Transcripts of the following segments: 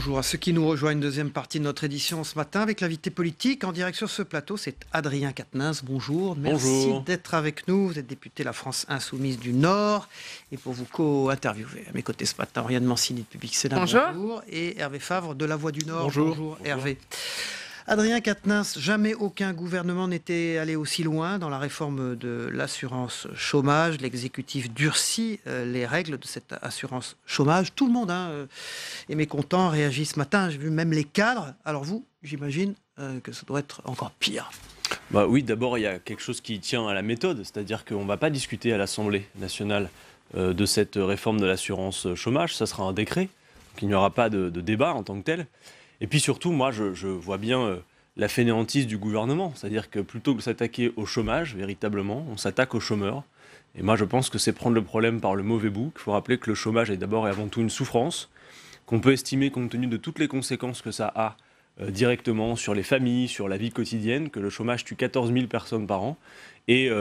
Bonjour à ceux qui nous rejoignent, deuxième partie de notre édition ce matin avec l'invité politique en direct sur ce plateau, c'est Adrien Quatennens. Bonjour, merci d'être avec nous. Vous êtes député La France Insoumise du Nord et pour vous co-interviewer à mes côtés ce matin, Oriane Mancini de Public Sénat. Bonjour. Et Hervé Favre de La Voix du Nord. Bonjour Hervé. Adrien Quatennens, jamais aucun gouvernement n'était allé aussi loin dans la réforme de l'assurance chômage. L'exécutif durcit les règles de cette assurance chômage. Tout le monde est mécontent, réagit ce matin. J'ai vu même les cadres. Alors vous, j'imagine que ça doit être encore pire. Oui, d'abord, il y a quelque chose qui tient à la méthode. C'est-à-dire qu'on ne va pas discuter à l'Assemblée nationale de cette réforme de l'assurance chômage. Ça sera un décret. Donc il n'y aura pas de débat en tant que tel. Et puis surtout, moi, je vois bien la fainéantise du gouvernement. C'est-à-dire que plutôt que de s'attaquer au chômage, véritablement, on s'attaque aux chômeurs. Et moi, je pense que c'est prendre le problème par le mauvais bout. Il faut rappeler que le chômage est d'abord et avant tout une souffrance, qu'on peut estimer, compte tenu de toutes les conséquences que ça a directement sur les familles, sur la vie quotidienne, que le chômage tue 14 000 personnes par an. Et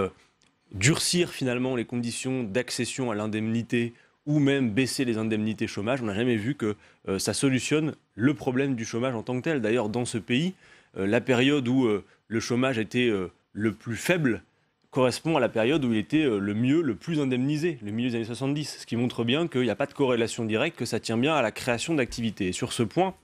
durcir finalement les conditions d'accession à l'indemnité ou même baisser les indemnités chômage, on n'a jamais vu que ça solutionne le problème du chômage en tant que tel. D'ailleurs, dans ce pays, la période où le chômage était le plus faible correspond à la période où il était le plus indemnisé, le milieu des années 70, ce qui montre bien qu'il n'y a pas de corrélation directe, que ça tient bien à la création d'activités. Et sur ce point,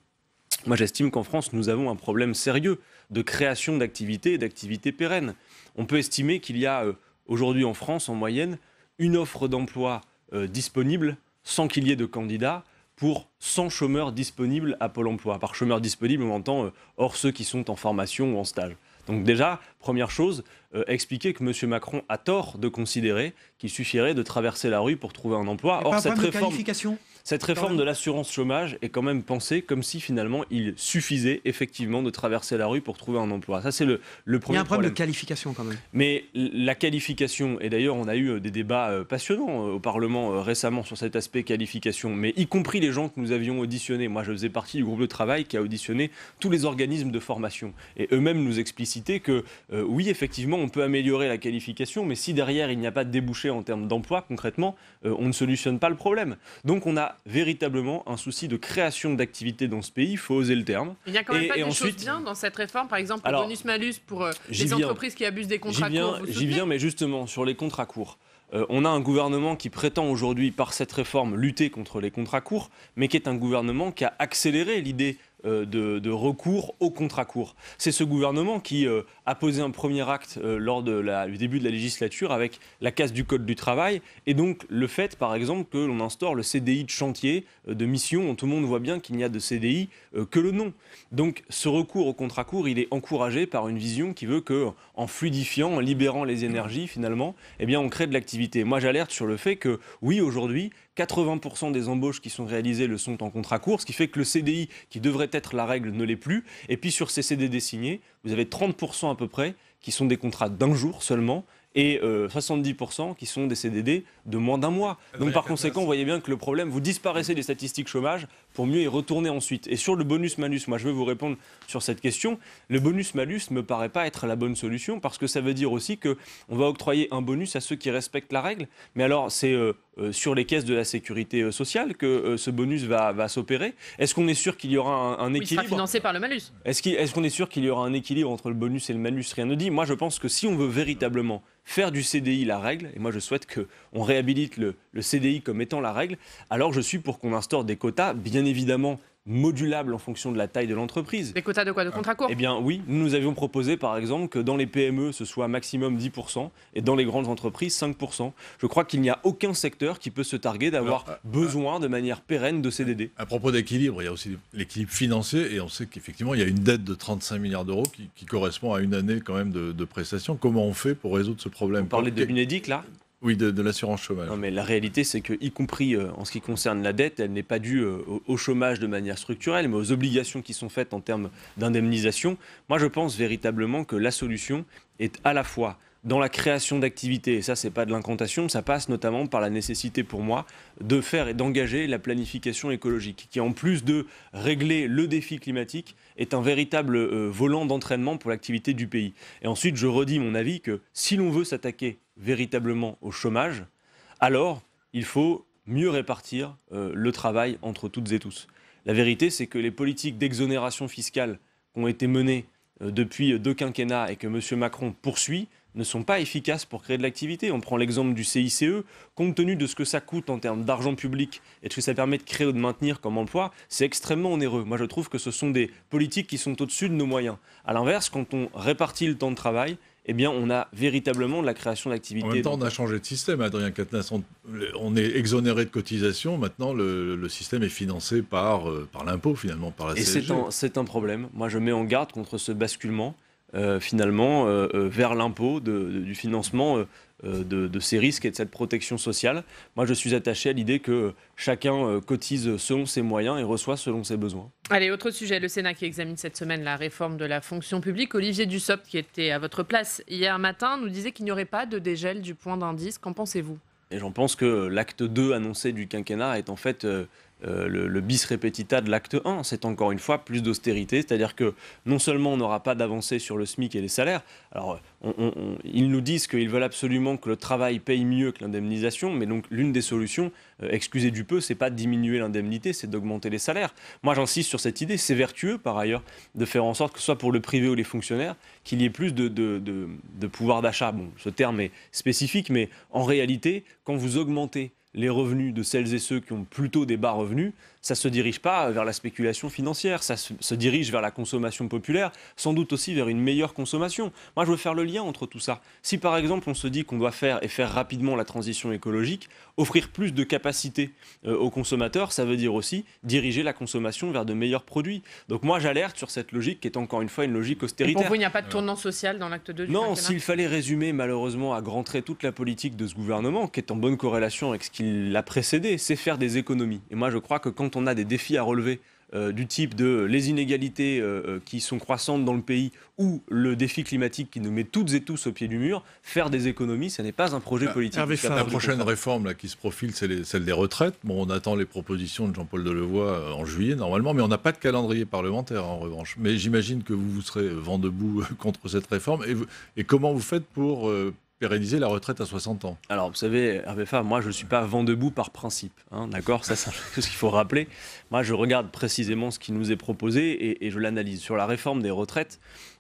moi j'estime qu'en France, nous avons un problème sérieux de création d'activités et d'activités pérennes. On peut estimer qu'il y a aujourd'hui en France, en moyenne, une offre d'emploi disponible sans qu'il y ait de candidats pour 100 chômeurs disponibles à Pôle emploi. Par chômeurs disponibles, on entend hors ceux qui sont en formation ou en stage. Donc déjà, première chose, expliquer que M. Macron a tort de considérer qu'il suffirait de traverser la rue pour trouver un emploi. Or, cette réforme de l'assurance chômage est quand même pensée comme si finalement il suffisait effectivement de traverser la rue pour trouver un emploi. Ça, c'est le premier problème. Il y a un problème de qualification quand même. Mais la qualification, et d'ailleurs on a eu des débats passionnants au Parlement récemment sur cet aspect qualification, mais y compris les gens que nous avions auditionnés. Moi, je faisais partie du groupe de travail qui a auditionné tous les organismes de formation. Et eux-mêmes nous explicitaient que oui, effectivement, on peut améliorer la qualification, mais si derrière il n'y a pas de débouché en termes d'emploi, concrètement, on ne solutionne pas le problème. Donc on a véritablement un souci de création d'activités dans ce pays, il faut oser le terme. Il n'y a quand même pas des choses bien dans cette réforme, par exemple le bonus-malus pour les entreprises qui abusent des contrats courts. J'y viens, mais justement, sur les contrats courts. On a un gouvernement qui prétend aujourd'hui, par cette réforme, lutter contre les contrats courts, mais qui est un gouvernement qui a accéléré l'idée de recours aux contrats courts. C'est ce gouvernement qui a posé un premier acte lors du début de la législature avec la casse du Code du travail et donc le fait, par exemple, que l'on instaure le CDI de chantier, de mission, où tout le monde voit bien qu'il n'y a de CDI que le nom. Donc ce recours aux contrats courts, il est encouragé par une vision qui veut qu'en fluidifiant, en libérant les énergies, finalement, eh bien, on crée de l'activité. Moi, j'alerte sur le fait que, oui, aujourd'hui, 80% des embauches qui sont réalisées le sont en contrat court, ce qui fait que le CDI, qui devrait être la règle, ne l'est plus. Et puis sur ces CDD signés, vous avez 30% à peu près qui sont des contrats d'un jour seulement et 70% qui sont des CDD de moins d'un mois. Donc par conséquent, vous voyez bien que le problème, vous disparaissez des statistiques chômage pour mieux y retourner ensuite. Et sur le bonus-malus, moi je veux vous répondre sur cette question. Le bonus-malus ne me paraît pas être la bonne solution parce que ça veut dire aussi qu'on va octroyer un bonus à ceux qui respectent la règle. Mais alors c'est sur les caisses de la sécurité sociale que ce bonus va s'opérer. Est-ce qu'on est sûr qu'il y aura un équilibre ? Il sera financé par le malus. Est-ce qu'on est sûr qu'il y aura un équilibre entre le bonus et le malus ? Rien ne dit. Moi je pense que si on veut véritablement faire du CDI la règle, et moi je souhaite qu'on réhabilite le CDI comme étant la règle, alors je suis pour qu'on instaure des quotas, bien évidemment modulables en fonction de la taille de l'entreprise. Des quotas de quoi ? De contrats courts ? Eh bien oui, nous avions proposé par exemple que dans les PME ce soit maximum 10% et dans les grandes entreprises 5%. Je crois qu'il n'y a aucun secteur qui peut se targuer d'avoir besoin de manière pérenne de CDD. À propos d'équilibre, il y a aussi l'équilibre financier et on sait qu'effectivement il y a une dette de 35 milliards d'euros qui correspond à une année quand même de prestations. Comment on fait pour résoudre ce problème ? Vous parlez de l'UNEDIC là ? Oui, de l'assurance chômage. Non, mais la réalité, c'est que, y compris en ce qui concerne la dette, elle n'est pas due au chômage de manière structurelle, mais aux obligations qui sont faites en termes d'indemnisation. Moi, je pense véritablement que la solution est à la fois dans la création d'activités, et ça, c'est pas de l'incantation, ça passe notamment par la nécessité pour moi de faire et d'engager la planification écologique, qui en plus de régler le défi climatique, est un véritable volant d'entraînement pour l'activité du pays. Et ensuite, je redis mon avis que si l'on veut s'attaquer véritablement au chômage, alors il faut mieux répartir le travail entre toutes et tous. La vérité, c'est que les politiques d'exonération fiscale qui ont été menées depuis 2 quinquennats et que M. Macron poursuit ne sont pas efficaces pour créer de l'activité. On prend l'exemple du CICE, compte tenu de ce que ça coûte en termes d'argent public et de ce que ça permet de créer ou de maintenir comme emploi, c'est extrêmement onéreux. Moi, je trouve que ce sont des politiques qui sont au-dessus de nos moyens. À l'inverse, quand on répartit le temps de travail, eh bien, on a véritablement de la création d'activité. En même temps, on a changé de système, Adrien Quatennens. On est exonéré de cotisations. Maintenant, le système est financé par l'impôt, finalement, par la CSG. Et c'est un problème. Moi, je mets en garde contre ce basculement. Vers l'impôt du financement de ces risques et de cette protection sociale. Moi, je suis attaché à l'idée que chacun cotise selon ses moyens et reçoit selon ses besoins. Allez, autre sujet, le Sénat qui examine cette semaine la réforme de la fonction publique. Olivier Dussopt, qui était à votre place hier matin, nous disait qu'il n'y aurait pas de dégel du point d'indice. Qu'en pensez-vous ? Et j'en pense que l'acte 2 annoncé du quinquennat est en fait le bis repetita de l'acte 1. C'est encore une fois plus d'austérité, c'est-à-dire que non seulement on n'aura pas d'avancée sur le SMIC et les salaires, alors ils nous disent qu'ils veulent absolument que le travail paye mieux que l'indemnisation, mais donc l'une des solutions, excusez du peu, c'est pas de diminuer l'indemnité, c'est d'augmenter les salaires. Moi j'insiste sur cette idée, c'est vertueux par ailleurs de faire en sorte que ce soit pour le privé ou les fonctionnaires, qu'il y ait plus de pouvoir d'achat. Bon, ce terme est spécifique, mais en réalité, quand vous augmentez les revenus de celles et ceux qui ont plutôt des bas revenus, ça ne se dirige pas vers la spéculation financière, ça se dirige vers la consommation populaire, sans doute aussi vers une meilleure consommation. Moi, je veux faire le lien entre tout ça. Si par exemple, on se dit qu'on doit faire rapidement la transition écologique, offrir plus de capacité aux consommateurs, ça veut dire aussi diriger la consommation vers de meilleurs produits. Donc moi, j'alerte sur cette logique qui est encore une fois une logique austéritaire. Et pour vous, il n'y a pas de tournant social dans l'acte 2 du quinquennat ? Non, s'il fallait résumer malheureusement à grands traits toute la politique de ce gouvernement, qui est en bonne corrélation avec ce qui l'a précédé, c'est faire des économies. Et moi, je crois que quand on a des défis à relever du type de les inégalités qui sont croissantes dans le pays ou le défi climatique qui nous met toutes et tous au pied du mur, faire des économies, ce n'est pas un projet politique. La prochaine réforme là, qui se profile, c'est celle des retraites. Bon, on attend les propositions de Jean-Paul Delevoye en juillet normalement, mais on n'a pas de calendrier parlementaire en revanche. Mais j'imagine que vous serez vent debout contre cette réforme. Et comment vous faites pour pérenniser la retraite à 60 ans. Alors, vous savez, Hervé Fabre, moi, je ne suis pas vent debout par principe. Hein, d'accord ? Ça, c'est ce qu'il faut rappeler. Moi, je regarde précisément ce qui nous est proposé et je l'analyse. Sur la réforme des retraites,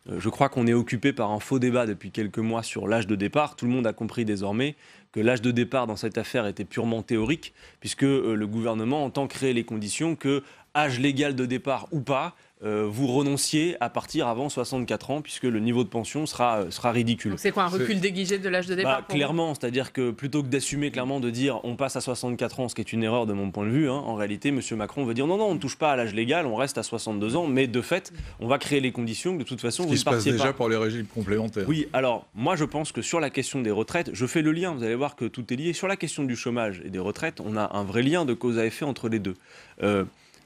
je crois qu'on est occupé par un faux débat depuis quelques mois sur l'âge de départ. Tout le monde a compris désormais que l'âge de départ dans cette affaire était purement théorique, puisque le gouvernement entend créer les conditions que, âge légal de départ ou pas, vous renonciez à partir avant 64 ans, puisque le niveau de pension sera ridicule. Donc c'est quoi, un recul déguisé de l'âge de départ clairement, c'est-à-dire que plutôt que d'assumer clairement de dire on passe à 64 ans, ce qui est une erreur de mon point de vue, en réalité, M. Macron veut dire non, on ne touche pas à l'âge légal, on reste à 62 ans, mais de fait, on va créer les conditions que de toute façon, vous ne partiez pas. Ce qui se passe déjà pour les régimes complémentaires. Oui, alors moi je pense que sur la question des retraites, je fais le lien, vous allez voir que tout est lié. Sur la question du chômage et des retraites, on a un vrai lien de cause à effet entre les deux.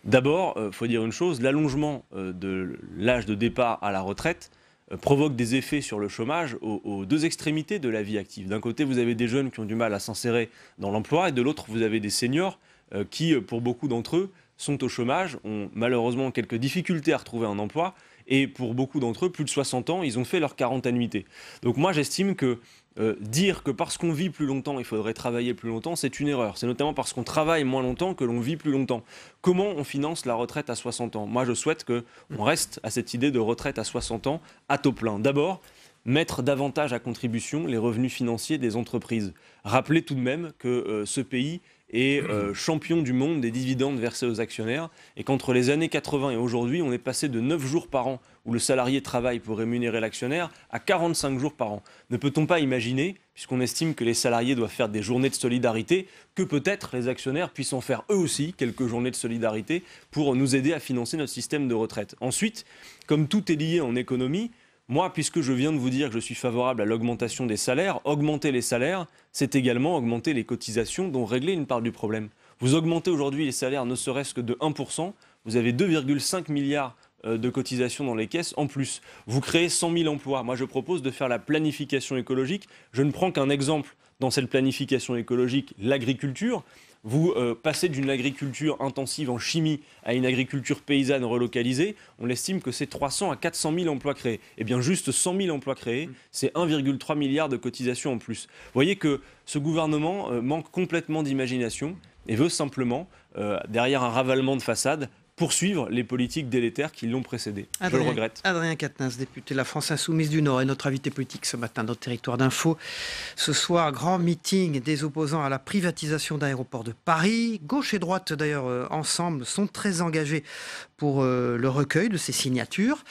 D'abord, il faut dire une chose, l'allongement de l'âge de départ à la retraite provoque des effets sur le chômage aux deux extrémités de la vie active. D'un côté, vous avez des jeunes qui ont du mal à s'insérer dans l'emploi et de l'autre, vous avez des seniors qui, pour beaucoup d'entre eux, sont au chômage, ont malheureusement quelques difficultés à retrouver un emploi et pour beaucoup d'entre eux, plus de 60 ans, ils ont fait leur 40 annuités. Donc moi, j'estime que dire que parce qu'on vit plus longtemps, il faudrait travailler plus longtemps, c'est une erreur. C'est notamment parce qu'on travaille moins longtemps que l'on vit plus longtemps. Comment on finance la retraite à 60 ans ? Moi, je souhaite qu'on reste à cette idée de retraite à 60 ans à taux plein. D'abord, mettre davantage à contribution les revenus financiers des entreprises. Rappelez tout de même que ce pays est champion du monde des dividendes versés aux actionnaires et qu'entre les années 80 et aujourd'hui, on est passé de 9 jours par an où le salarié travaille pour rémunérer l'actionnaire à 45 jours par an. Ne peut-on pas imaginer, puisqu'on estime que les salariés doivent faire des journées de solidarité, que peut-être les actionnaires puissent en faire eux aussi quelques journées de solidarité pour nous aider à financer notre système de retraite. Ensuite, comme tout est lié en économie, moi, puisque je viens de vous dire que je suis favorable à l'augmentation des salaires, augmenter les salaires, c'est également augmenter les cotisations, dont régler une part du problème. Vous augmentez aujourd'hui les salaires ne serait-ce que de 1%, vous avez 2,5 milliards de cotisations dans les caisses en plus. Vous créez 100 000 emplois. Moi, je propose de faire la planification écologique. Je ne prends qu'un exemple dans cette planification écologique, l'agriculture. Vous passez d'une agriculture intensive en chimie à une agriculture paysanne relocalisée, on estime que c'est 300 à 400 000 emplois créés. Eh bien, juste 100 000 emplois créés, c'est 1,3 milliard de cotisations en plus. Vous voyez que ce gouvernement manque complètement d'imagination et veut simplement, derrière un ravalement de façade, poursuivre les politiques délétères qui l'ont précédé. Je le regrette. Adrien Quatennens, député de la France Insoumise du Nord, est notre invité politique ce matin dans Territoire d'Info. Ce soir, grand meeting des opposants à la privatisation d'Aéroports de Paris. Gauche et droite, d'ailleurs, ensemble, sont très engagés pour le recueil de ces signatures.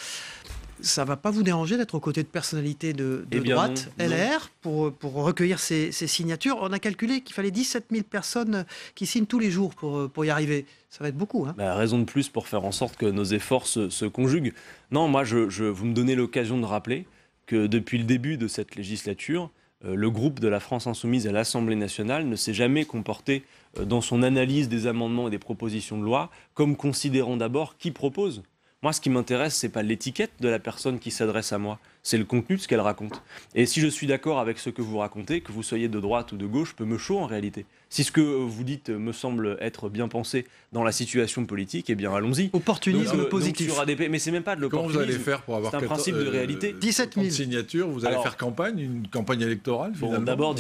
Ça ne va pas vous déranger d'être aux côtés de personnalités de droite, non, LR, pour recueillir ces signatures? On a calculé qu'il fallait 17 000 personnes qui signent tous les jours pour y arriver. Ça va être beaucoup. Raison de plus pour faire en sorte que nos efforts se conjuguent. Non, moi, vous me donnez l'occasion de rappeler que depuis le début de cette législature, le groupe de la France Insoumise à l'Assemblée nationale ne s'est jamais comporté dans son analyse des amendements et des propositions de loi comme considérant d'abord qui propose. Moi, ce qui m'intéresse, ce n'est pas l'étiquette de la personne qui s'adresse à moi, c'est le contenu de ce qu'elle raconte. Et si je suis d'accord avec ce que vous racontez, que vous soyez de droite ou de gauche, je peux me chaud en réalité. Si ce que vous dites me semble être bien pensé dans la situation politique, eh bien allons-y. Opportunisme positif. Donc sur ADP, mais c'est même pas de l'opportunisme. Comment vous allez faire pour avoir un principe de réalité. 17 000 signatures, vous allez faire une campagne électorale finalement.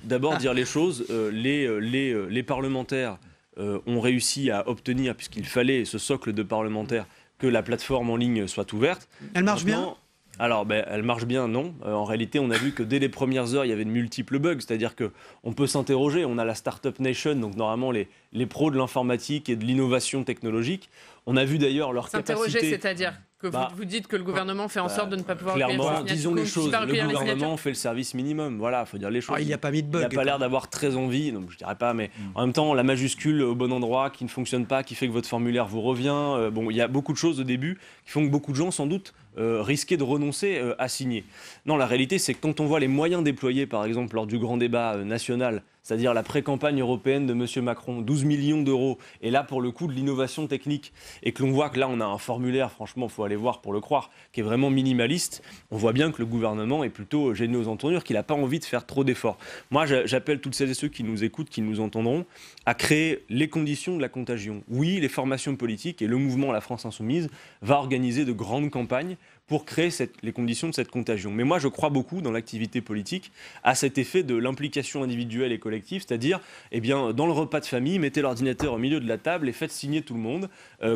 D'abord dire les choses. Les parlementaires ont réussi à obtenir, puisqu'il fallait ce socle de parlementaires, que la plateforme en ligne soit ouverte. Elle marche bien ? Alors, elle marche bien, non. En réalité, on a vu que dès les premières heures, il y avait de multiples bugs. C'est-à-dire qu'on peut s'interroger. On a la Startup Nation, donc normalement les pros de l'informatique et de l'innovation technologique. On a vu d'ailleurs leur capacité... S'interroger, c'est-à-dire que vous dites que le gouvernement fait en sorte de ne pas pouvoir clairement, recueillir les disons les choses. Le gouvernement signatures. fait le service minimum. Voilà, il faut dire les choses. Il n'y a pas mis de bug. Il n'a pas l'air d'avoir très envie, donc je dirais pas, mais en même temps, la majuscule au bon endroit qui ne fonctionne pas, qui fait que votre formulaire vous revient. Il y a beaucoup de choses au début qui font que beaucoup de gens, sans doute, risquaient de renoncer à signer. Non, la réalité, c'est que quand on voit les moyens déployés, par exemple, lors du grand débat national, c'est-à-dire la pré-campagne européenne de M. Macron, 12 millions d'euros, et là, pour le coup, de l'innovation technique, et que l'on voit que là, on a un formulaire, franchement, il faut aller voir pour le croire, qui est vraiment minimaliste, on voit bien que le gouvernement est plutôt gêné aux entournures, qu'il n'a pas envie de faire trop d'efforts. Moi, j'appelle toutes celles et ceux qui nous écoutent, qui nous entendront, à créer les conditions de la contagion. Oui, les formations politiques et le mouvement La France Insoumise va organiser de grandes campagnes pour créer les conditions de cette contagion. Mais moi, je crois beaucoup dans l'activité politique à cet effet de l'implication individuelle et collective, c'est-à-dire, dans le repas de famille, mettez l'ordinateur au milieu de la table et faites signer tout le monde.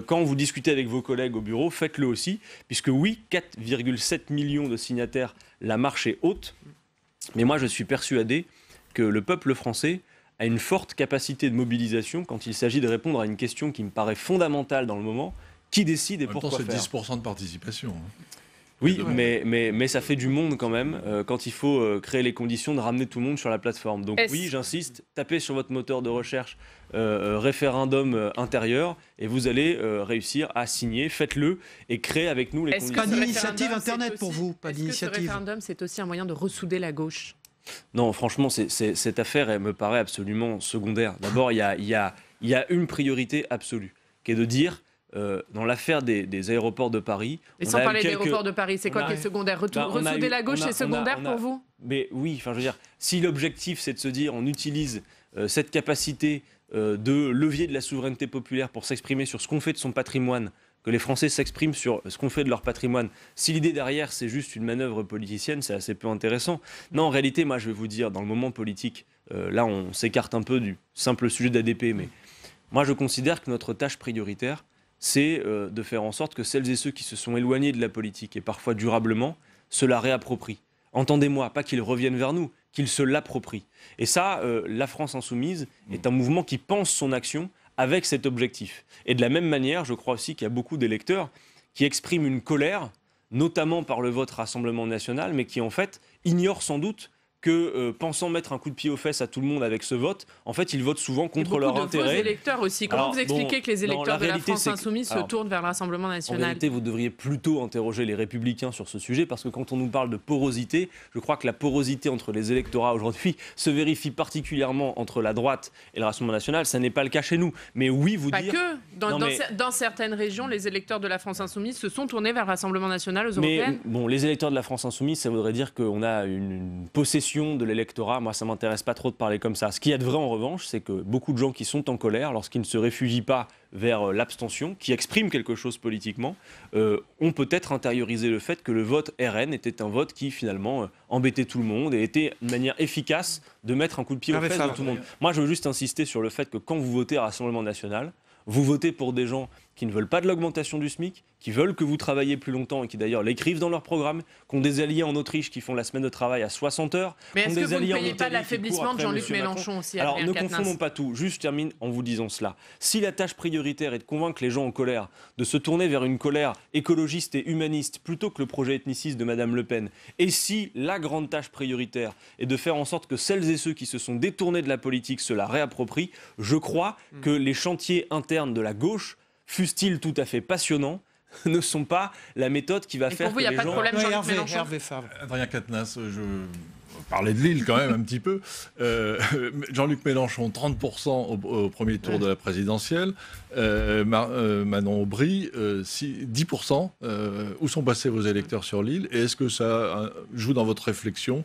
Quand vous discutez avec vos collègues au bureau, faites-le aussi, puisque oui, 4,7 millions de signataires, la marche est haute. Mais moi, je suis persuadé que le peuple français a une forte capacité de mobilisation quand il s'agit de répondre à une question qui me paraît fondamentale dans le moment. Qui décide et pourquoi faire ? C'est 10% de participation. Oui, mais ça fait du monde quand même quand il faut créer les conditions de ramener tout le monde sur la plateforme. Donc oui, j'insiste, tapez sur votre moteur de recherche référendum intérieur et vous allez réussir à signer. Faites-le et créez avec nous les conditions. Pas d'initiative Internet pour vous, pas d'initiative. Est-ce que ce référendum, c'est aussi un moyen de ressouder la gauche ? Non, franchement, cette affaire, elle me paraît absolument secondaire. D'abord, il y a une priorité absolue, qui est de dire... dans l'affaire des aéroports de Paris... Et sans parler d'aéroports de Paris, c'est quoi qui est sesecondaire ? Ressouder la gauche, c'est secondaire pour vous ? Mais oui, je veux dire, si l'objectif c'est de se dire on utilise cette capacité de levier de la souveraineté populaire pour s'exprimer sur ce qu'on fait de son patrimoine, que les Français s'expriment sur ce qu'on fait de leur patrimoine, si l'idée derrière c'est juste une manœuvre politicienne, c'est assez peu intéressant. Non, en réalité, moi je vais vous dire, dans le moment politique, là on s'écarte un peu du simple sujet d'ADP, mais moi je considère que notre tâche prioritaire, c'est de faire en sorte que celles et ceux qui se sont éloignés de la politique, et parfois durablement, se la réapproprient. Entendez-moi, pas qu'ils reviennent vers nous, qu'ils se l'approprient. Et ça, la France Insoumise est un mouvement qui pense son action avec cet objectif. Et de la même manière, je crois aussi qu'il y a beaucoup d'électeurs qui expriment une colère, notamment par le vote Rassemblement National, mais qui en fait ignorent sans doute que pensant mettre un coup de pied aux fesses à tout le monde avec ce vote, en fait, ils votent souvent contre leur intérêt. Et beaucoup de vos électeurs aussi. Comment vous expliquez que les électeurs de la France Insoumise se tournent vers le Rassemblement National ? En réalité, vous devriez plutôt interroger les Républicains sur ce sujet, parce que quand on nous parle de porosité, je crois que la porosité entre les électorats aujourd'hui se vérifie particulièrement entre la droite et le Rassemblement National. Ça n'est pas le cas chez nous. Mais oui, vous dire... Pas que. Dans certaines régions, les électeurs de la France Insoumise se sont tournés vers le Rassemblement National aux européennes. Mais les électeurs de la France Insoumise, ça voudrait dire qu'on a une possession de l'électorat. Moi, ça ne m'intéresse pas trop de parler comme ça. Ce qu'il y a de vrai, en revanche, c'est que beaucoup de gens qui sont en colère, lorsqu'ils ne se réfugient pas vers l'abstention, qui expriment quelque chose politiquement, ont peut-être intériorisé le fait que le vote RN était un vote qui, finalement, embêtait tout le monde et était une manière efficace de mettre un coup de pied aux fesses de tout le monde. Moi, je veux juste insister sur le fait que quand vous votez à Rassemblement National, vous votez pour des gens qui ne veulent pas de l'augmentation du SMIC, qui veulent que vous travailliez plus longtemps et qui d'ailleurs l'écrivent dans leur programme, qui ont des alliés en Autriche qui font la semaine de travail à 60 heures. Mais est-ce que vous ne payez pas Italie l'affaiblissement de Jean-Luc Mélenchon aussi, Alors Adrien ne Quatennens? confondons pas tout. Juste termine en vous disant cela. Si la tâche prioritaire est de convaincre les gens en colère de se tourner vers une colère écologiste et humaniste plutôt que le projet ethniciste de Madame Le Pen, et si la grande tâche prioritaire est de faire en sorte que celles et ceux qui se sont détournés de la politique se la réapproprient, je crois que les chantiers internes de la gauche, fussent-ils tout à fait passionnants, ne sont pas la méthode qui va faire pour vous, que il les n'y a pas de problème, Jean-Luc Mélenchon? Hervé Favre. Adrien Quatennens, je parlais de Lille quand même un petit peu. Jean-Luc Mélenchon, 30% au premier tour de la présidentielle. Manon Aubry, 10%. Où sont passés vos électeurs sur Lille? Et est-ce que ça joue dans votre réflexion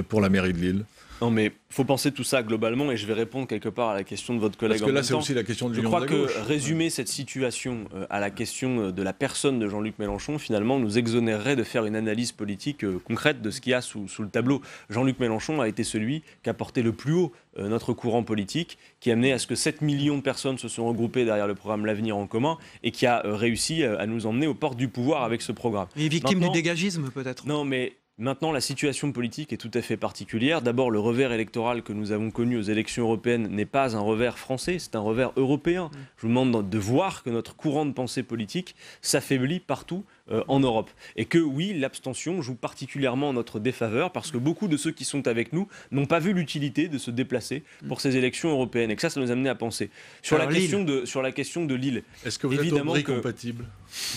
pour la mairie de Lille? Non, mais il faut penser tout ça globalement, et je vais répondre quelque part à la question de votre collègue. Parce que là, c'est aussi la question de l'union de la gauche. Je crois que résumer cette situation à la question de la personne de Jean-Luc Mélenchon, finalement, nous exonérerait de faire une analyse politique concrète de ce qu'il y a sous le tableau. Jean-Luc Mélenchon a été celui qui a porté le plus haut notre courant politique, qui a amené à ce que 7 millions de personnes se sont regroupées derrière le programme L'Avenir en commun, et qui a réussi à nous emmener aux portes du pouvoir avec ce programme. Et victime du dégagisme, peut-être? Non, mais maintenant, la situation politique est tout à fait particulière. D'abord, le revers électoral que nous avons connu aux élections européennes n'est pas un revers français, c'est un revers européen. Je vous demande de voir que notre courant de pensée politique s'affaiblit partout en Europe. Et que oui, l'abstention joue particulièrement en notre défaveur, parce que beaucoup de ceux qui sont avec nous n'ont pas vu l'utilité de se déplacer pour ces élections européennes. Et que ça nous a amené à penser. Sur la question de Lille. Est-ce que vous êtes Aubry compatible?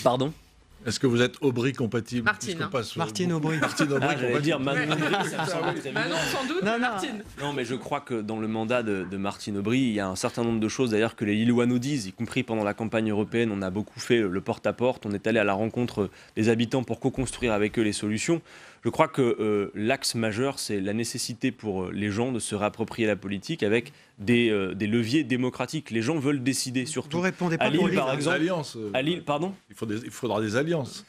Pardon? Est-ce que vous êtes Aubry compatible? Martine Aubry. J'allais dire Manon Aubry, ça me semble très Manon, sans doute, Martine. Non, mais je crois que dans le mandat de Martine Aubry, il y a un certain nombre de choses d'ailleurs que les Lillois nous disent, y compris pendant la campagne européenne. On a beaucoup fait le porte-à-porte, on est allé à la rencontre des habitants pour co-construire avec eux les solutions. Je crois que l'axe majeur, c'est la nécessité pour les gens de se réapproprier la politique avec des leviers démocratiques. Les gens veulent décider, surtout. Vous répondez pas à Lille, pour Lille, par exemple. À Lille, pardon. Il faudra des alliances.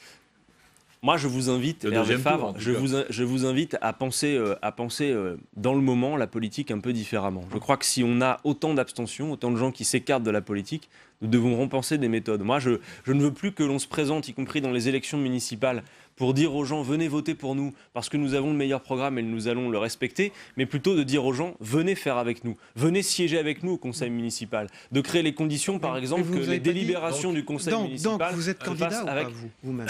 Moi, je vous invite, Hervé Favre, je vous invite à penser dans le moment la politique un peu différemment. Je crois que si on a autant d'abstention, autant de gens qui s'écartent de la politique, nous devons repenser des méthodes. Moi, je ne veux plus que l'on se présente, y compris dans les élections municipales, pour dire aux gens venez voter pour nous parce que nous avons le meilleur programme et nous allons le respecter, mais plutôt de dire aux gens venez faire avec nous, venez siéger avec nous au conseil municipal, de créer les conditions par exemple que les délibérations du conseil municipal. Donc vous êtes candidat ou pas vous-même?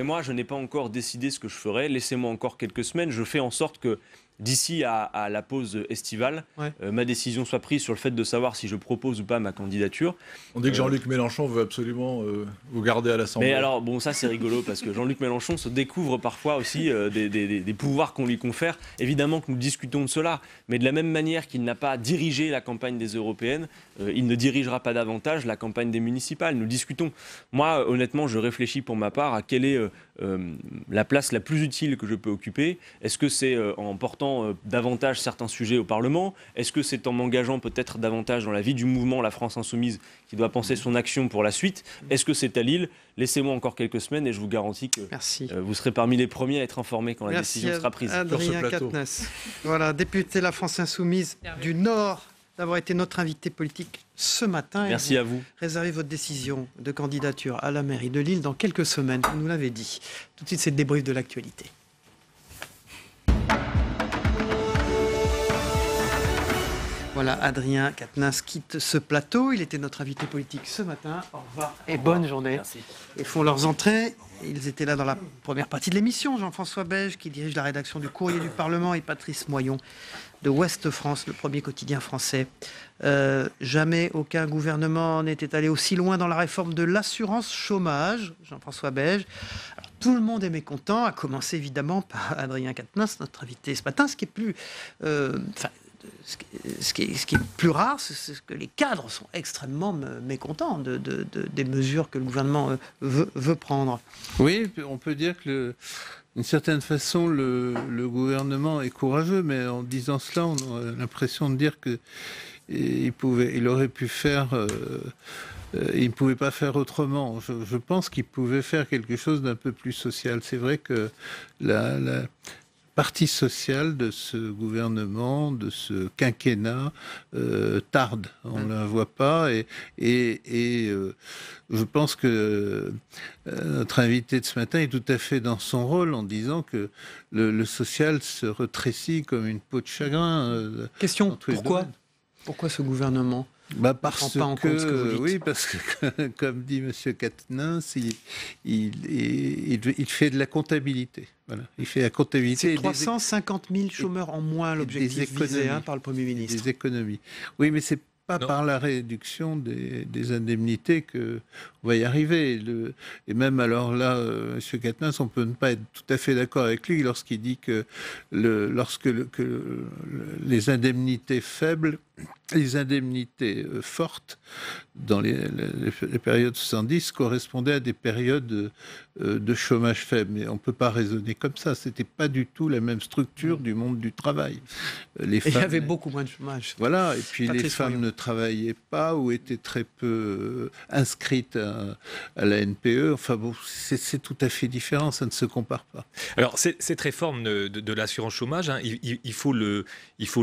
Moi je n'ai pas encore décidé ce que je ferai, laissez-moi encore quelques semaines, je fais en sorte que d'ici à la pause estivale, ma décision soit prise sur le fait de savoir si je propose ou pas ma candidature. On dit que Jean-Luc Mélenchon veut absolument vous garder à l'Assemblée. Mais alors, bon, ça c'est rigolo, parce que Jean-Luc Mélenchon se découvre parfois aussi des pouvoirs qu'on lui confère. Évidemment que nous discutons de cela, mais de la même manière qu'il n'a pas dirigé la campagne des européennes, il ne dirigera pas davantage la campagne des municipales. Nous discutons. Moi, honnêtement, je réfléchis pour ma part à quelle est la place la plus utile que je peux occuper. Est-ce que c'est en portant davantage certains sujets au Parlement? Est-ce que c'est en m'engageant peut-être davantage dans la vie du mouvement La France Insoumise qui doit penser son action pour la suite? Est-ce que c'est à Lille? Laissez-moi encore quelques semaines et je vous garantis que vous serez parmi les premiers à être informés quand la décision sera prise. Adrien Quatennens, voilà, député La France Insoumise du Nord, d'avoir été notre invité politique ce matin. Merci à vous. Réservez votre décision de candidature à la mairie de Lille dans quelques semaines, vous nous l'avez dit. Tout de suite, c'est le débrief de l'actualité. Voilà, Adrien Quatennens quitte ce plateau. Il était notre invité politique ce matin. Au revoir et bonne journée. Merci. Ils font leurs entrées. Ils étaient là dans la première partie de l'émission. Jean-François Beige, qui dirige la rédaction du Courrier du Parlement, et Patrice Moyon de Ouest France, le premier quotidien français. Jamais aucun gouvernement n'était allé aussi loin dans la réforme de l'assurance chômage. Jean-François Beige. Alors, tout le monde est mécontent, à commencer évidemment par Adrien Quatennens, notre invité ce matin. Ce qui est plus... Ce qui est plus rare, c'est que les cadres sont extrêmement mécontents des mesures que le gouvernement veut prendre. Oui, on peut dire que d'une certaine façon, le gouvernement est courageux, mais en disant cela, on a l'impression de dire qu'il aurait pu faire... il ne pouvait pas faire autrement. Je pense qu'il pouvait faire quelque chose d'un peu plus social. C'est vrai que partie sociale de ce gouvernement, de ce quinquennat, tarde. On ne la voit pas. Et je pense que notre invité de ce matin est tout à fait dans son rôle en disant que le social se rétrécit comme une peau de chagrin. Question, pourquoi ce gouvernement parce que, comme dit M. Quatennens, il fait de la comptabilité. Voilà. Il fait la comptabilité. C'est 350 000 chômeurs en moins, l'objectif visé par le Premier ministre. Des économies. Oui, mais c'est pas par la réduction des indemnités qu'on va y arriver. Et même alors là, M. Quatennens, on peut ne pas être tout à fait d'accord avec lui lorsqu'il dit que lorsque les indemnités faibles, les indemnités fortes dans les périodes 70 correspondaient à des périodes de chômage faible. Mais on ne peut pas raisonner comme ça. Ce n'était pas du tout la même structure du monde du travail. Il y avait beaucoup moins de chômage. Voilà, et puis les femmes ne travaillaient pas ou étaient très peu inscrites à la NPE. Enfin bon, c'est tout à fait différent, ça ne se compare pas. Alors cette réforme de l'assurance chômage, hein, il faut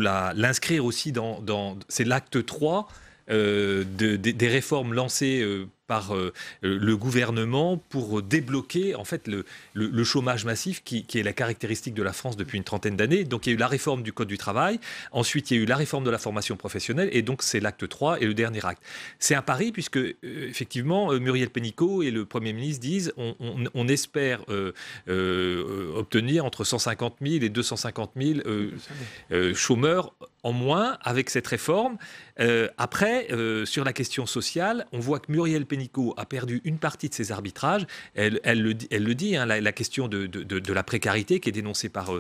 l'inscrire aussi dans c'est l'acte 3 des réformes lancées par le gouvernement pour débloquer en fait le chômage massif qui est la caractéristique de la France depuis une trentaine d'années. Donc il y a eu la réforme du Code du travail, ensuite il y a eu la réforme de la formation professionnelle et donc c'est l'acte 3 et le dernier acte. C'est un pari puisque effectivement Muriel Pénicaud et le Premier ministre disent on espère obtenir entre 150 000 et 250 000 chômeurs en moins avec cette réforme. Après, sur la question sociale, on voit que Muriel Pénicaud a perdu une partie de ses arbitrages. Elle le dit, hein, la question de la précarité qui est dénoncée par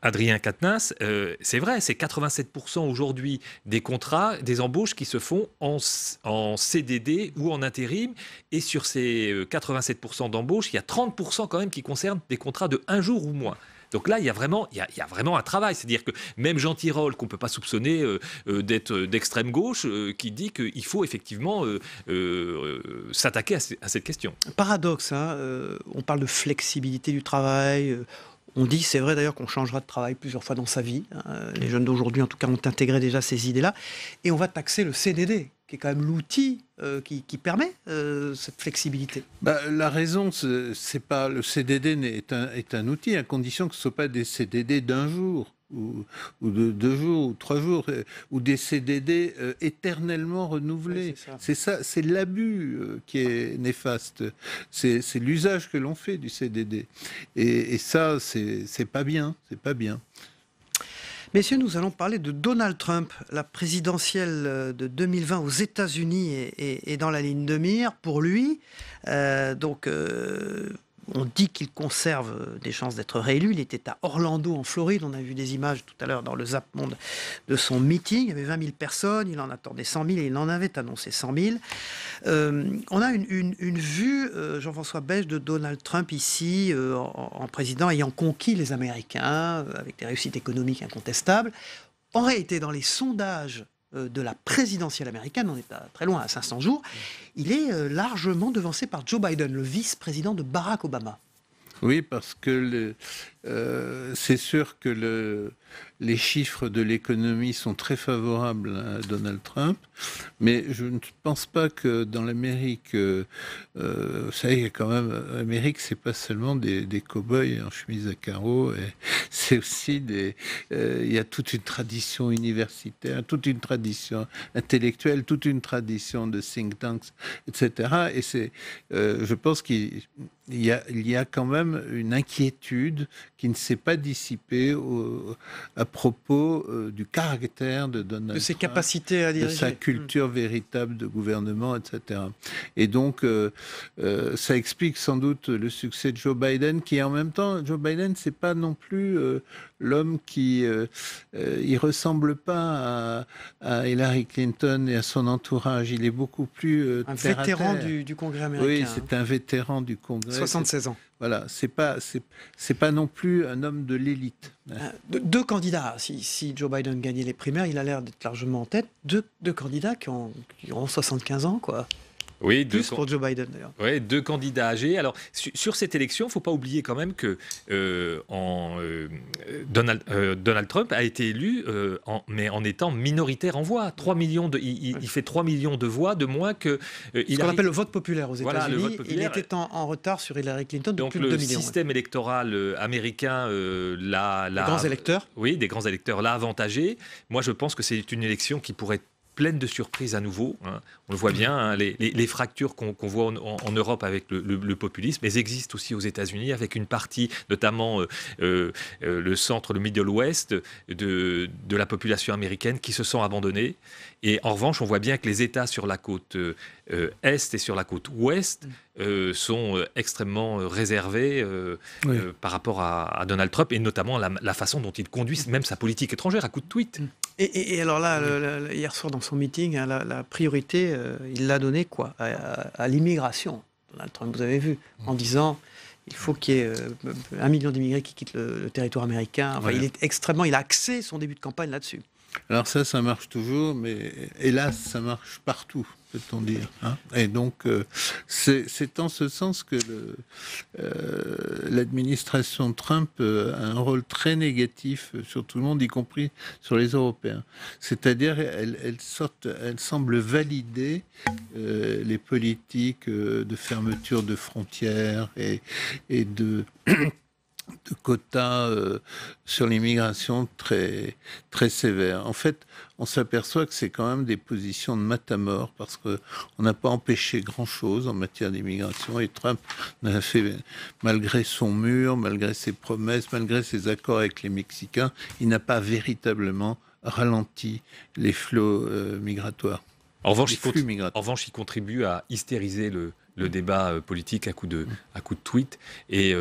Adrien Quatennens. C'est vrai, c'est 87% aujourd'hui des contrats, des embauches qui se font en CDD ou en intérim. Et sur ces 87% d'embauches, il y a 30% quand même qui concernent des contrats de 1 jour ou moins. Donc là, il y a vraiment un travail. C'est-à-dire que même Jean Tirole, qu'on ne peut pas soupçonner d'être d'extrême gauche, qui dit qu'il faut effectivement s'attaquer à cette question. Paradoxe, hein, on parle de flexibilité du travail. On dit, c'est vrai d'ailleurs, qu'on changera de travail plusieurs fois dans sa vie. Les jeunes d'aujourd'hui, en tout cas, ont intégré déjà ces idées-là. Et on va taxer le CDD, qui est quand même l'outil qui permet cette flexibilité. La raison, c'est pas le CDD est un outil à condition que ce ne soit pas des CDD d'un jour ou de 2 jours ou 3 jours ou des CDD éternellement renouvelés. Oui, c'est ça, c'est l'abus qui est néfaste. C'est l'usage que l'on fait du CDD. Et ça, c'est pas bien. C'est pas bien. Messieurs, nous allons parler de Donald Trump. La présidentielle de 2020 aux États-Unis est dans la ligne de mire pour lui. On dit qu'il conserve des chances d'être réélu. Il était à Orlando, en Floride. On a vu des images tout à l'heure dans le Zap Monde de son meeting. Il y avait 20 000 personnes. Il en attendait 100 000 et il en avait annoncé 100 000. On a une vue, Jean-François Beige, de Donald Trump ici, en président ayant conquis les Américains, avec des réussites économiques incontestables. En réalité, dans les sondages de la présidentielle américaine, on est très loin, à 500 jours, il est largement devancé par Joe Biden, le vice-président de Barack Obama. Oui, parce que c'est sûr que les chiffres de l'économie sont très favorables à Donald Trump, mais je ne pense pas que dans l'Amérique, vous savez, quand même, l'Amérique, c'est pas seulement des cow-boys en chemise à carreaux, c'est aussi il y a toute une tradition universitaire, toute une tradition intellectuelle, toute une tradition de think tanks, etc. Et je pense qu'il y a quand même une inquiétude qui ne s'est pas dissipée à propos du caractère de Donald Trump, de ses capacités à diriger, de sa culture véritable de gouvernement, etc. Et donc, ça explique sans doute le succès de Joe Biden, qui en même temps, Joe Biden, c'est pas non plus l'homme qui il ressemble pas à Hillary Clinton et à son entourage. Il est beaucoup plus un vétéran du Congrès américain. Oui, c'est un vétéran du Congrès. 76 ans. Voilà, c'est pas non plus un homme de l'élite. Deux candidats, si Joe Biden gagnait les primaires, il a l'air d'être largement en tête. Deux candidats qui auront 75 ans, quoi. Oui, plus pour Joe Biden d'ailleurs. Oui, 2 candidats âgés. Alors, sur cette élection, il ne faut pas oublier quand même que Donald Trump a été élu, mais en étant minoritaire en voix. 3 millions il fait 3 millions de voix de moins que... ce qu'on appelle le vote populaire aux Voilà, États-Unis. Il était en retard sur Hillary Clinton de donc plus de 2 millions. Le système électoral américain l'a... Les grands électeurs. Oui, des grands électeurs l'a avantagé. Moi, je pense que c'est une élection qui pourrait être pleine de surprises à nouveau. Hein. On le voit bien, hein, les fractures qu'on voit en Europe avec le populisme, elles existent aussi aux États-Unis avec une partie, notamment le centre, le Middle West de la population américaine qui se sent abandonnée. Et en revanche, on voit bien que les États sur la côte Est et sur la côte Ouest sont extrêmement réservés par rapport à Donald Trump et notamment la façon dont il conduit même sa politique étrangère à coups de tweet. Et alors là, hier soir dans son meeting, hein, la priorité, il l'a donnée quoi à l'immigration. Donald Trump, vous avez vu, en disant il faut qu'il y ait 1 million d'immigrés qui quittent le territoire américain. Enfin, il a axé son début de campagne là-dessus. Alors ça marche toujours, mais hélas, ça marche partout, peut-on dire. Hein. Et donc, c'est en ce sens que l'administration Trump a un rôle très négatif sur tout le monde, y compris sur les Européens. C'est-à-dire, elle semble valider les politiques de fermeture de frontières et de quotas sur l'immigration très, très sévères. En fait, on s'aperçoit que c'est quand même des positions de matamor parce qu'on n'a pas empêché grand-chose en matière d'immigration et Trump n'a fait, malgré son mur, malgré ses promesses, malgré ses accords avec les Mexicains, il n'a pas véritablement ralenti les flots migratoires. En revanche, il contribue à hystériser le débat politique à coup de tweet et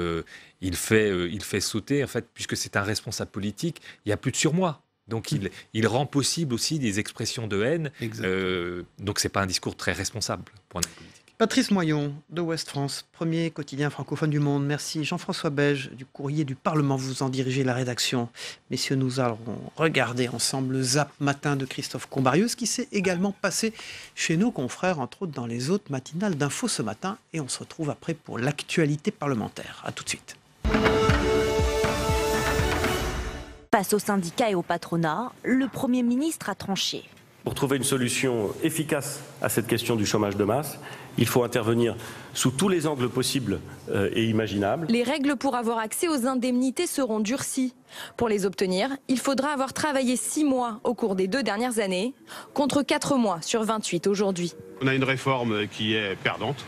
il fait sauter, en fait, puisque c'est un responsable politique, il n'y a plus de surmoi. Donc il rend possible aussi des expressions de haine. Donc c'est pas un discours très responsable pour un homme politique. Patrice Moyon de Ouest France, premier quotidien francophone du monde. Merci. Jean-François Beige du Courrier du Parlement, vous en dirigez la rédaction. Messieurs, nous allons regarder ensemble le Zap Matin de Christophe Combarieux, ce qui s'est également passé chez nos confrères, entre autres dans les autres matinales d'infos ce matin. Et on se retrouve après pour l'actualité parlementaire. A tout de suite. Face aux syndicats et au patronat, le Premier ministre a tranché. Pour trouver une solution efficace à cette question du chômage de masse, il faut intervenir sous tous les angles possibles et imaginables. Les règles pour avoir accès aux indemnités seront durcies. Pour les obtenir, il faudra avoir travaillé 6 mois au cours des 2 dernières années, contre 4 mois sur 28 aujourd'hui. On a une réforme qui est perdante,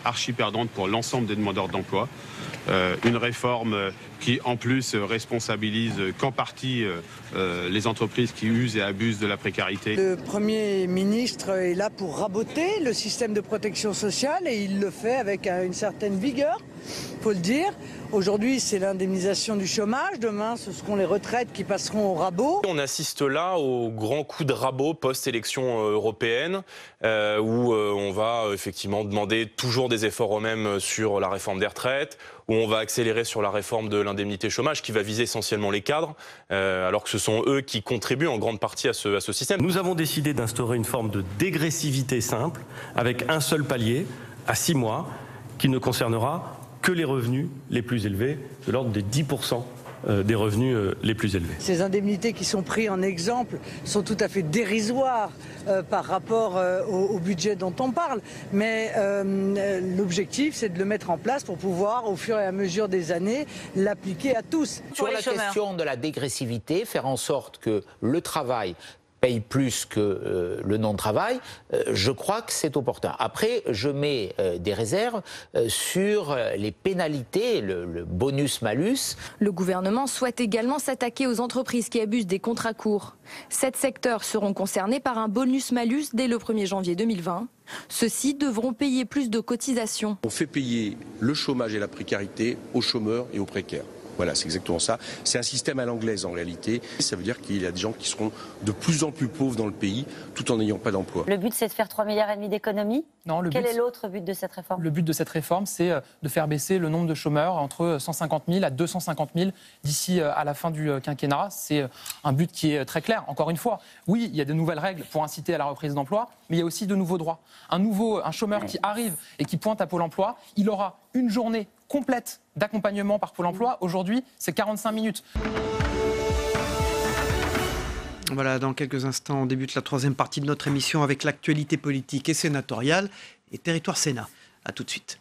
archi perdante pour l'ensemble des demandeurs d'emploi. Une réforme qui en plus responsabilise qu'en partie les entreprises qui usent et abusent de la précarité. Le Premier ministre est là pour raboter le système de protection sociale et il le fait avec une certaine vigueur, il faut le dire. Aujourd'hui, c'est l'indemnisation du chômage. Demain, ce seront les retraites qui passeront au rabot. On assiste là au grand coup de rabot post-élection européenne où on va effectivement demander toujours des efforts aux mêmes sur la réforme des retraites, où on va accélérer sur la réforme de l'indemnité chômage qui va viser essentiellement les cadres, alors que ce sont eux qui contribuent en grande partie à ce système. Nous avons décidé d'instaurer une forme de dégressivité simple avec un seul palier à 6 mois qui ne concernera que les revenus les plus élevés, de l'ordre des 10% des revenus les plus élevés. Ces indemnités qui sont prises en exemple sont tout à fait dérisoires par rapport au budget dont on parle. Mais l'objectif, c'est de le mettre en place pour pouvoir, au fur et à mesure des années, l'appliquer à tous. Sur la question de la dégressivité, faire en sorte que le travail paye plus que le non-travail, je crois que c'est opportun. Après, je mets des réserves sur les pénalités, le bonus-malus. Le gouvernement souhaite également s'attaquer aux entreprises qui abusent des contrats courts. 7 secteurs seront concernés par un bonus-malus dès le 1er janvier 2020. Ceux-ci devront payer plus de cotisations. On fait payer le chômage et la précarité aux chômeurs et aux précaires. Voilà, c'est exactement ça. C'est un système à l'anglaise en réalité. Ça veut dire qu'il y a des gens qui seront de plus en plus pauvres dans le pays tout en n'ayant pas d'emploi. Le but, c'est de faire 3,5 milliards d'économies ? Non, Quel est l'autre but de cette réforme ? Le but de cette réforme, c'est de faire baisser le nombre de chômeurs entre 150 000 à 250 000 d'ici à la fin du quinquennat. C'est un but qui est très clair. Encore une fois, oui, il y a de nouvelles règles pour inciter à la reprise d'emploi, mais il y a aussi de nouveaux droits. Un chômeur qui arrive et qui pointe à Pôle emploi, il aura une journée complète d'accompagnement par Pôle emploi. Aujourd'hui, c'est 45 minutes. Voilà, dans quelques instants, on débute la troisième partie de notre émission avec l'actualité politique et sénatoriale et Territoire Sénat. A tout de suite.